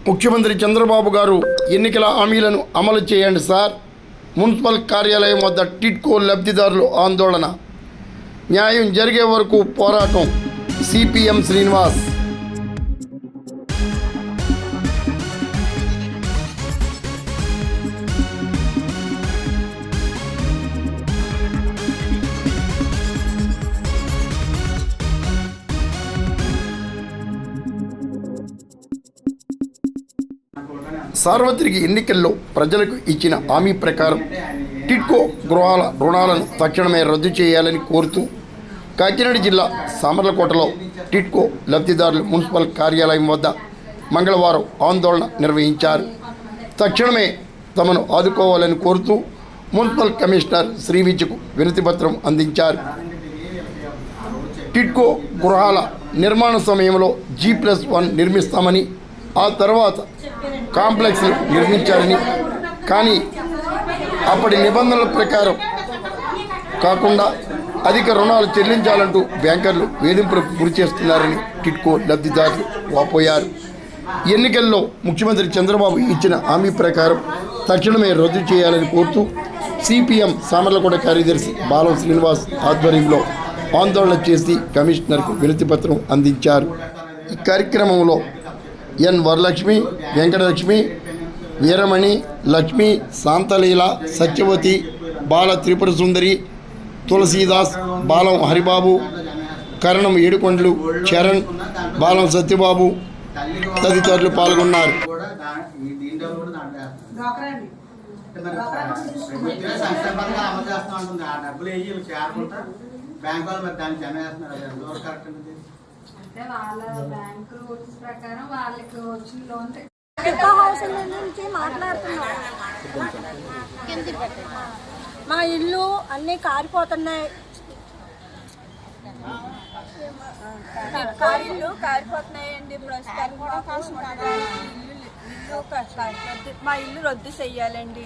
ముఖ్యమంత్రి చంద్రబాబు గారు ఎన్నికల హామీలను అమలు చేయండి సార్. మున్సిపల్ కార్యాలయం వద్ద టిడ్కో లబ్ధిదారులు ఆందోళన. న్యాయం జరిగే వరకు పోరాటం. సిపిఎం శ్రీనివాస్. సార్వత్రిక ఎన్నికల్లో ప్రజలకు ఇచ్చిన హామీ ప్రకారం టిడ్కో గృహాల రుణాలను తక్షణమే రద్దు చేయాలని కోరుతూ కాకినాడ జిల్లా సామర్లకోటలో టిడ్కో లబ్ధిదారులు మున్సిపల్ కార్యాలయం వద్ద మంగళవారం ఆందోళన నిర్వహించారు. తక్షణమే తమను ఆదుకోవాలని కోరుతూ మున్సిపల్ కమిషనర్ శ్రీవిద్యకు వినతిపత్రం అందించారు. టిడ్కో గృహాల నిర్మాణ సమయంలో G+1 నిర్మిస్తామని, ఆ తర్వాత కాంప్లెక్స్లు నిర్మించారని, కానీ అప్పటి నిబంధనల ప్రకారం కాకుండా అధిక రుణాలు చెల్లించాలంటూ బ్యాంకర్లు వేధింపులకు గురి చేస్తున్నారని టిడ్కో లబ్ధిదారులు వాపోయారు. ఎన్నికల్లో ముఖ్యమంత్రి చంద్రబాబు ఇచ్చిన హామీ ప్రకారం తక్షణమే రద్దు చేయాలని కోరుతూ సిపిఎం సామర్లకోట కార్యదర్శి బాలం శ్రీనివాస్ ఆధ్వర్యంలో ఆందోళన చేసి కమిషనర్కు వినతిపత్రం అందించారు. ఈ కార్యక్రమంలో ఎన్ వరలక్ష్మి, వెంకటలక్ష్మి, వీరమణి, లక్ష్మి, శాంతలీల, సత్యవతి, బాల త్రిపుర సుందరి, తులసీదాస్, బాలం హరిబాబు, కరణం ఏడుకొండలు, చరణ్, బాలం సత్యబాబు తదితరులు పాల్గొన్నారు. అంటే వాళ్ళ బ్యాంకు రూల్స్ ప్రకారం వాళ్ళకి వచ్చిన లోన్ నుంచి మాట్లాడుతున్నాం. మా ఇల్లు అన్నీ కారిపోతున్నాయి. ఇల్లు కారిపోతున్నాయండి. ప్రస్తుతానికి మా ఇల్లు రద్దు చెయ్యాలండి.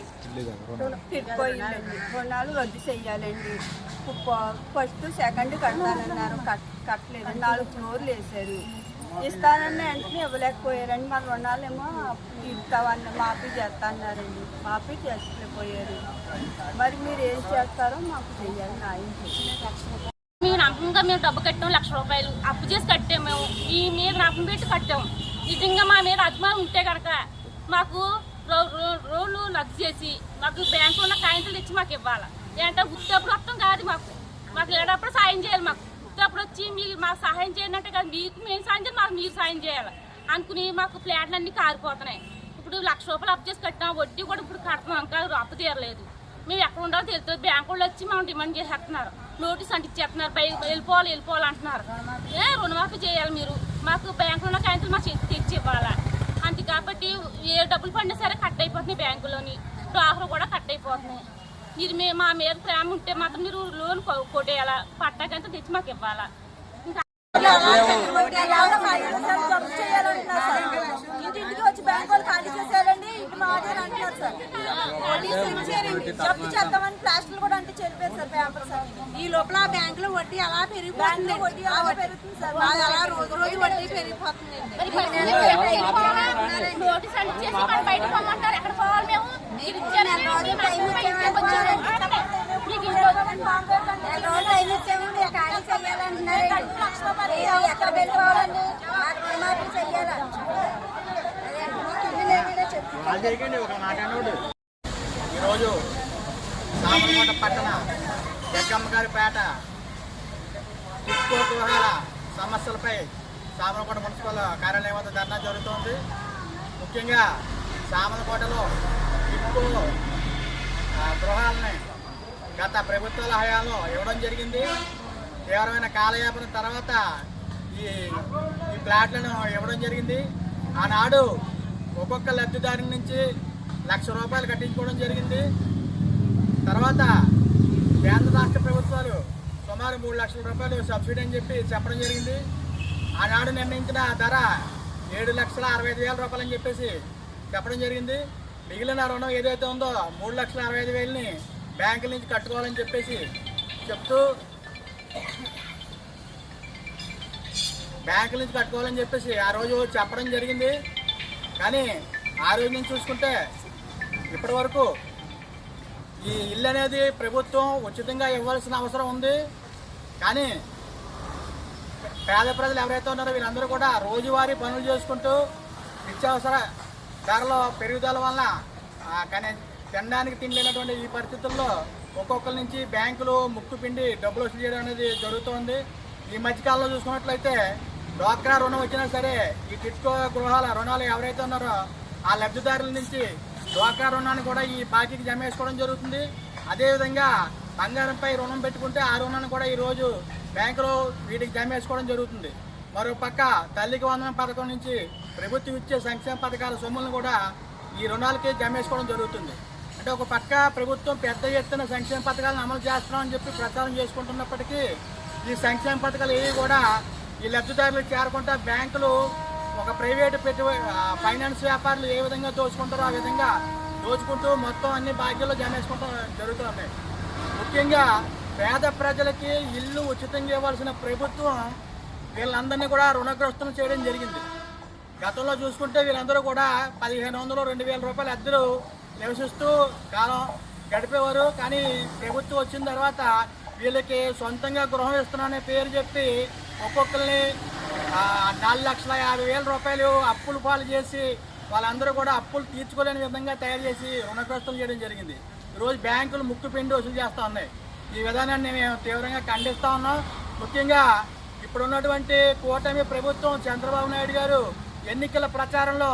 టిడ్కో ఇల్లు రుణాలు రద్దు చెయ్యాలండి. ఫస్ట్ సెకండ్ కడతానన్నారు, కట్టలేదు. 4 ఫ్లోర్లు వేసారు. ఇస్తానన్న వెంటనే ఇవ్వలేకపోయారండి. మన రుణాలేమో ఇస్తామన్న మాఫీ చేస్తా అన్నారండి. మాఫీ చేసుకోలేకపోయారు. మరి మీరు ఏం చేస్తారో మాకు చెయ్యాలి. న్యాయం చేయాలి. మేము నమ్మకంగా డబ్బు కట్టాము. 1,00,000 రూపాయలు అప్పు చేసి కట్టాము. మేము ఈ మీద నమ్మకం పెట్టి కట్టాము. నిజంగా మా మీద అభిమానం ఉంటే కనుక మాకు రోడ్లు రద్దు చేసి మాకు బ్యాంకు ఉన్న కాగితాలు తెచ్చి మాకు ఇవ్వాలి. ఏంటంటే ఉత్తప్పుడు మొత్తం కాదు, మాకు లేనప్పుడు సాయం చేయాలి. మాకు ఉత్తప్పుడు వచ్చి మీరు మాకు సహాయం చేయాలంటే కాదు, మీకు మేము సాయం చేయాలి, మాకు మీరు సాయం చేయాలి అనుకుని మాకు ప్లాట్లు అన్నీ కారిపోతున్నాయి. ఇప్పుడు 1,00,000 రూపాయలు అప్పు చేసి కట్టాం. వడ్డీ కూడా ఇప్పుడు కడుతున్నాం. ఇంకా అప్పు తీరలేదు. మేము ఎక్కడ ఉండాలో తెలుస్తుంది. బ్యాంకు వాళ్ళు వచ్చి మనం డిమాండ్ చేసేస్తున్నారు. నోటీస్ అంటించేస్తున్నారు. వెళ్ళిపోవాలి అంటున్నారు. రుణమాఫీ చేయాలి మీరు. మాకు బ్యాంకులో ఉన్న కాగితాలు మాకు తెచ్చి ఇవ్వాలి. అంతే కాబట్టి ఏ డబ్బులు పడినా సరే కట్ అయిపోతున్నాయి. బ్యాంకులోని ఆఫర్ కూడా కట్ అయిపోతున్నాయి. మీరు మా మీద ప్రేమ ఉంటే మాత్రం మీరు లోన్ కొట్టేయాలా, పట్టాకంతా తెచ్చి మాకు ఇవ్వాలా. ఇంటింటికి వచ్చి బ్యాంకు వాళ్ళు ఖాళీ చేశారండి. ఇంటి మాట అంటున్నారు సార్. జప్తు చేద్దామని ప్లాస్టర్లు కూడా అంటే చెరిపారు సార్. పేపర్ సార్ ఈ లోపల బ్యాంకులో వడ్డీ అలా పెరిగిపోతుంది. వడ్డీ అలా పెరుగుతుంది సార్. అలా రోజు వడ్డీ పెరిగిపోతుంది. ఎక్కడ వెళ్ళిపోవాలండి? ఈరోజు సామర్లకోట పట్టణ జగ్గమ్మగారిపేట టిడ్కో గృహాల సమస్యలపై సామర్లకోట మున్సిపల్ కార్యాలయం వద్ద ధర్నా జరుగుతోంది. ముఖ్యంగా సామర్లకోటలో టిడ్కో గృహాలని గత ప్రభుత్వాల హయాంలో ఇవ్వడం జరిగింది. తీవ్రమైన కాలయాపన తర్వాత ఈ ప్లాట్లను ఇవ్వడం జరిగింది. ఆనాడు ఒక్కొక్క లబ్ధిదారు నుంచి 1,00,000 రూపాయలు కట్టించుకోవడం జరిగింది. తర్వాత కేంద్ర రాష్ట్ర ప్రభుత్వాలు సుమారు 3,00,000 రూపాయలు సబ్సిడీ అని చెప్పి చెప్పడం జరిగింది. ఆనాడు నిర్ణయించిన ధర 7,65,000 రూపాయలు అని చెప్పేసి చెప్పడం జరిగింది. మిగిలిన రుణం ఏదైతే ఉందో 3,65,000ని బ్యాంకుల నుంచి కట్టుకోవాలని చెప్పేసి చెప్తూ బ్యాంకుల నుంచి కట్టుకోవాలని చెప్పేసి ఆ రోజు చెప్పడం జరిగింది. కానీ ఆ రోజు నుంచి చూసుకుంటే ఇప్పటి వరకు ఈ ఇల్లు అనేది ప్రభుత్వం ఉచితంగా ఇవ్వాల్సిన అవసరం ఉంది. కానీ పేద ప్రజలు ఎవరైతే ఉన్నారో వీళ్ళందరూ కూడా రోజువారీ పనులు చేసుకుంటూ నిత్యావసర ధరల పెరుగుదల వల్ల కానీ తినడానికి తినలేనటువంటి ఈ పరిస్థితుల్లో ఒక్కొక్కరి నుంచి బ్యాంకులు ముక్కు పిండి డబ్బులు వసూలు చేయడం అనేది జరుగుతోంది. ఈ మధ్యకాలంలో చూసుకున్నట్లయితే డ్వాక్రా రుణం వచ్చినా సరే ఈ టిట్కో గృహాల రుణాలు ఎవరైతే ఉన్నారో ఆ లబ్ధిదారుల నుంచి డ్వాక్రా రుణాన్ని కూడా ఈ బాకీకి జమ వేసుకోవడం జరుగుతుంది. అదేవిధంగా బంగారంపై రుణం పెట్టుకుంటే ఆ రుణాన్ని కూడా ఈరోజు బ్యాంకులో వీటికి జమ వేసుకోవడం జరుగుతుంది. మరో పక్క తల్లికి వందనం పథకం నుంచి ప్రభుత్వం ఇచ్చే సంక్షేమ పథకాల సొమ్ములను కూడా ఈ రుణాలకి జమ వేసుకోవడం జరుగుతుంది. అంటే ఒక పక్క ప్రభుత్వం పెద్ద ఎత్తున సంక్షేమ పథకాలను అమలు చేస్తున్నామని చెప్పి ప్రచారం చేసుకుంటున్నప్పటికీ ఈ సంక్షేమ పథకాలు ఏవి కూడా ఈ లబ్ధిదారులకు చేరకుండా బ్యాంకులు ఒక ప్రైవేటు ఫైనాన్స్ వ్యాపారులు ఏ విధంగా దోచుకుంటారో ఆ విధంగా దోచుకుంటూ మొత్తం అన్ని బాధ్యతలు జమ వేసుకుంటూ జరుగుతున్నాయి. ముఖ్యంగా పేద ప్రజలకి ఇల్లు ఉచితంగా ఇవ్వాల్సిన ప్రభుత్వం వీళ్ళందరినీ కూడా రుణగ్రస్తులు చేయడం జరిగింది. గతంలో చూసుకుంటే వీళ్ళందరూ కూడా 1500-2000 రూపాయలు అద్దెలు నివసిస్తూ కాలం గడిపేవారు. కానీ ప్రభుత్వం వచ్చిన తర్వాత వీళ్ళకి సొంతంగా గృహం ఇస్తున్నానే పేరు చెప్పి ఒక్కొక్కరిని 4,50,000 రూపాయలు అప్పులు పాలు చేసి వాళ్ళందరూ కూడా అప్పులు తీర్చుకోలేని విధంగా తయారు చేసి రుణగ్రస్తులు చేయడం జరిగింది. ఈరోజు బ్యాంకులు ముక్కు పిండి వసూలు చేస్తూ ఉన్నాయి. ఈ విధానాన్ని మేము తీవ్రంగా ఖండిస్తూ ఉన్నాం. ముఖ్యంగా ఇప్పుడున్నటువంటి కూటమి ప్రభుత్వం చంద్రబాబు నాయుడు గారు ఎన్నికల ప్రచారంలో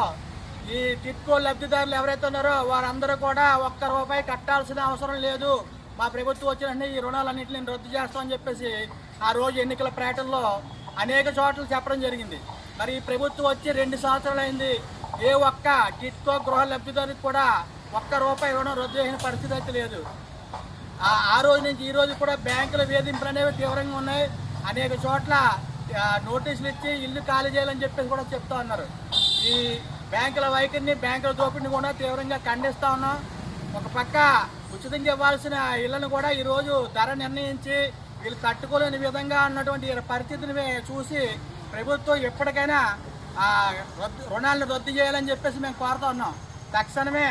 ఈ టిట్కో లబ్ధిదారులు ఎవరైతే ఉన్నారో వారందరూ కూడా ₹1 కట్టాల్సిన అవసరం లేదు, మా ప్రభుత్వం వచ్చిన ఈ రుణాలన్నింటినీ రద్దు చేస్తామని చెప్పేసి ఆ రోజు ఎన్నికల ప్రకటనలో అనేక చోట్ల చెప్పడం జరిగింది. మరి ఈ ప్రభుత్వం వచ్చి 2 సంవత్సరాలు అయింది. ఏ ఒక్క టిట్కో గృహ లబ్ధిదారులకు కూడా ₹1 రుణం రద్దు చేసిన పరిస్థితి అయితే లేదు. ఆ రోజు నుంచి ఈ రోజు కూడా బ్యాంకుల వేధింపులు అనేవి తీవ్రంగా ఉన్నాయి. అనేక చోట్ల నోటీసులు ఇచ్చి ఇల్లు ఖాళీ చేయాలని చెప్పేసి కూడా చెప్తా ఉన్నారు. ఈ బ్యాంకుల వైఖరిని బ్యాంకుల దోపిడిని కూడా తీవ్రంగా ఖండిస్తూ ఉన్నాం. ఒక పక్క ఉచితంగా ఇవ్వాల్సిన ఇళ్లను కూడా ఈరోజు ధర నిర్ణయించి వీళ్ళు కట్టుకోలేని విధంగా ఉన్నటువంటి పరిస్థితిని చూసి ప్రభుత్వం ఎప్పటికైనా రుణాలను రద్దు చేయాలని చెప్పేసి మేము కోరుతా ఉన్నాం. తక్షణమే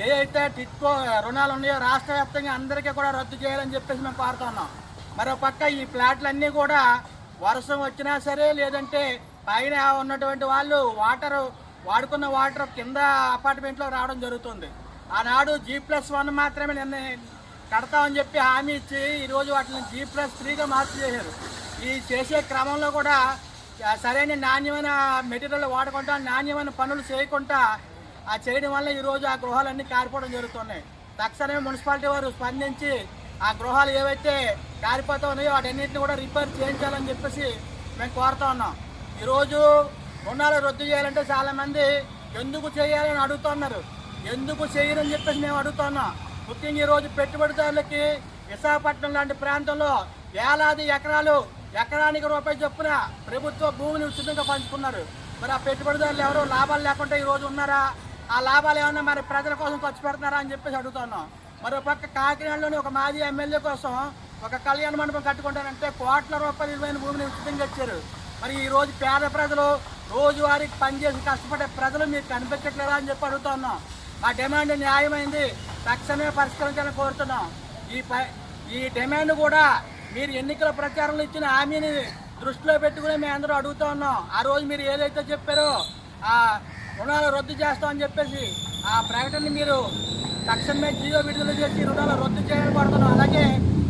ఏ అయితే టిట్కో రుణాలు ఉన్నాయో రాష్ట్ర వ్యాప్తంగా అందరికీ కూడా రద్దు చేయాలని చెప్పేసి మేము కోరుతా ఉన్నాం. మరో పక్క ఈ ప్లాట్లన్నీ కూడా వర్షం వచ్చినా సరే లేదంటే పైన ఉన్నటువంటి వాళ్ళు వాడుకున్న వాటర్ కింద అపార్ట్మెంట్లో రావడం జరుగుతుంది. ఆనాడు G+1 మాత్రమే కడతామని చెప్పి హామీ ఇచ్చి ఈరోజు వాటిని G+3గా మార్చి చేశారు. ఈ చేసే క్రమంలో కూడా సరైన నాణ్యమైన మెటీరియల్ వాడకుండా నాణ్యమైన పనులు చేయకుండా చేయడం వల్ల ఈరోజు ఆ గృహాలన్నీ కారిపోవడం జరుగుతున్నాయి. తక్షణమే మున్సిపాలిటీ వారు స్పందించి ఆ గృహాలు ఏవైతే కారిపోతా ఉన్నాయో వాటన్నింటినీ కూడా రిపేర్ చేయించాలని చెప్పేసి మేము కోరుతా ఉన్నాం. ఈరోజు రుణాలు రద్దు చేయాలంటే చాలామంది ఎందుకు చేయాలని అడుగుతున్నారు. ఎందుకు చేయరని చెప్పేసి మేము అడుగుతున్నాం. ముఖ్యంగా ఈరోజు పెట్టుబడిదారులకి విశాఖపట్నం లాంటి ప్రాంతంలో వేలాది ఎకరాలు ఎకరానికి ₹1 చొప్పున ప్రభుత్వ భూమిని ఉచితంగా పంచుకున్నారు. మరి ఆ పెట్టుబడిదారులు ఎవరో లాభాలు లేకుండా ఈరోజు ఉన్నారా? ఆ లాభాలు ఏమన్నా మరి ప్రజల కోసం ఖర్చు పెడుతున్నారా అని చెప్పేసి అడుగుతున్నాం. మరో పక్క కాకినాడలోని ఒక మాజీ ఎమ్మెల్యే కోసం ఒక కళ్యాణ మండపం కట్టుకుంటారంటే కోట్ల రూపాయలు విలువైన భూమిని ఉచితంగా ఇచ్చారు. మరి ఈరోజు పేద ప్రజలు రోజువారీకి పనిచేసి కష్టపడే ప్రజలు మీకు కనిపించట్లేదా అని చెప్పి అడుగుతున్నాం. ఆ డిమాండ్ న్యాయమైంది, తక్షణమే పరిష్కరించాలని కోరుతున్నాం. ఈ డిమాండ్ కూడా మీరు ఎన్నికల ప్రచారంలో ఇచ్చిన హామీని దృష్టిలో పెట్టుకుని మేము అందరూ అడుగుతూ ఉన్నాం. ఆ రోజు మీరు ఏదైతే చెప్పారో ఆ రుణాలు రద్దు చేస్తామని చెప్పేసి ఆ ప్రకటనని మీరు తక్షణమే జీవో విడుదల చేసి రుణాలు రద్దు చేయాలని కోరుతున్నాం. అలాగే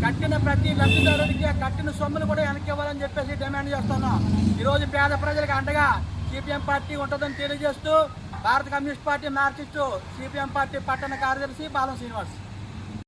కట్టిన ప్రతి లబ్ధిదారుడికి ఆ కట్టిన సొమ్ములు కూడా వెనక్కి ఇవ్వాలని చెప్పేసి డిమాండ్ చేస్తున్నాం. ఈరోజు పేద ప్రజలకు అండగా సిపిఎం పార్టీ ఉంటుందని తెలియజేస్తూ భారత communist party Marxist CPM party పట్టణ కార్యదర్శి బాలం శ్రీనివాస్.